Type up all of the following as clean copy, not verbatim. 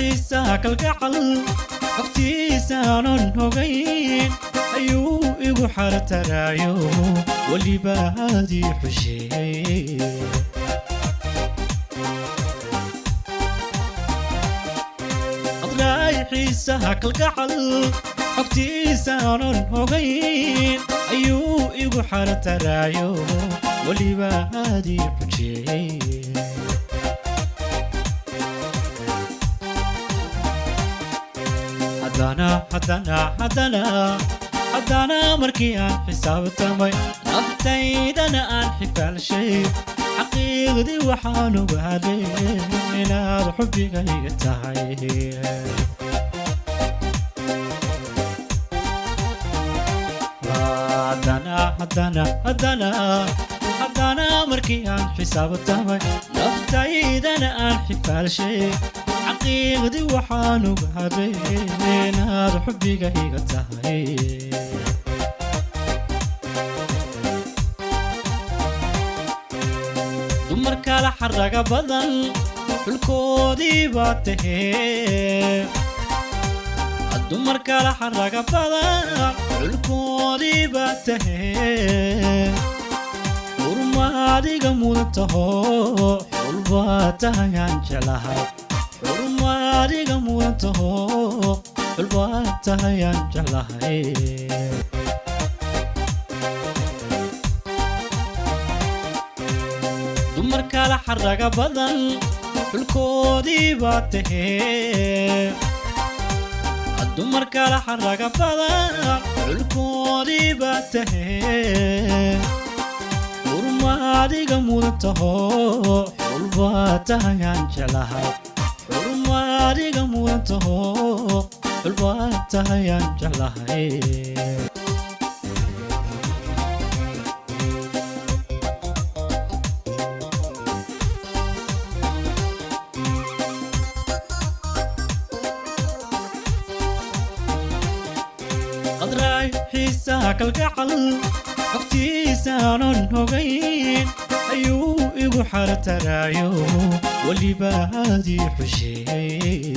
xiisaha kalgacal xogtiisaanan hogayn ayuu igu xartaraayo weliba aadii xusheeye adlaay xiisaha kalgacal xogtiisaanan hogayn ayuu igu xartaraayo weliba aadii xusheeye haddana markii aan xisaabtamay naftaydana aan xifaalshay xaqiiqdii waxaan ogaaday inaad xubbigayga tahay haddana markii aan xisaabtamay naftaydana aan xifaalshay xaqiiqdii waxaan ogaaday inaad xubbigayga tahay dumar kala xaraga badan xulkoodii baa tahee dumar kala xaraga badan xulkoodii baa tahee urma adiga mudan taho xul baa tahayaan jeclahay adiga mudan taho xul baa tahayaan jeclahay dumar kala xaraga badan xulkoodii baa tahee dumar kala xaraga badan xulkoodii baa tahee urma adiga mudan taho xul baa tahayaan jeclahay adiga mudan taho xul baa tahayaan jeclahay qadraay xiisaha kalgacal xogtiisaanan hogayn ayuu igu xartaraayo weliba aadii xusheeye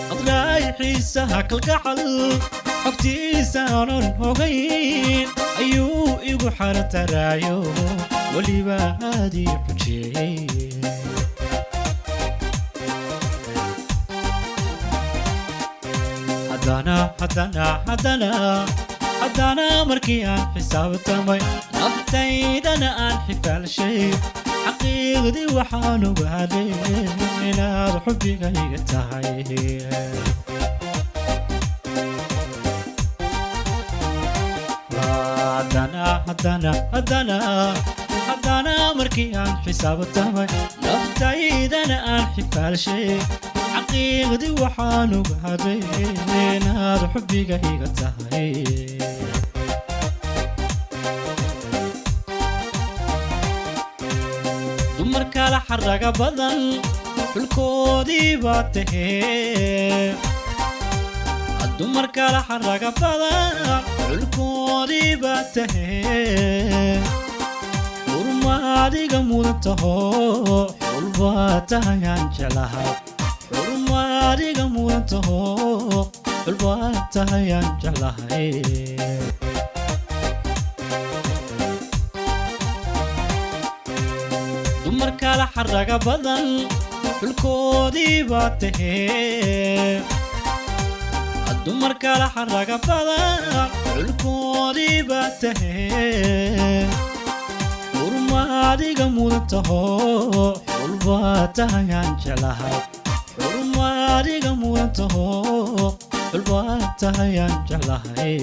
qadraay xiisaha kalgacal xogtiisaanan hogayn ayuu igu xartaraayo weliba aadii xusheeye haddana markii aan xisaabtamay naftaydana aan xifaalshay xaqiiqdii waxaan ogaaday inaad xubbigayga tahay haddana markii aan xisaabtamay naftaydana aan xifaalshay xaqiiqdii waxaan ogaaday inaad xubbigayga tahay dumar kala xaraga badan xulkoodii baa tahee dumar kala xaraga badan xulkoodii baa tahee urma adiga mudan taho xul baa tahayaan jeclahay adiga mudan taho xul baa tahayaan jeclahay dumar kala xaraga badan xulkoodii baa tahee dumar kala xaraga badan xulkoodii baa tahee urma adiga mudan taho xul baa tahayaan jeclahay adiga mudan taho xul baa tahayaan jeclahay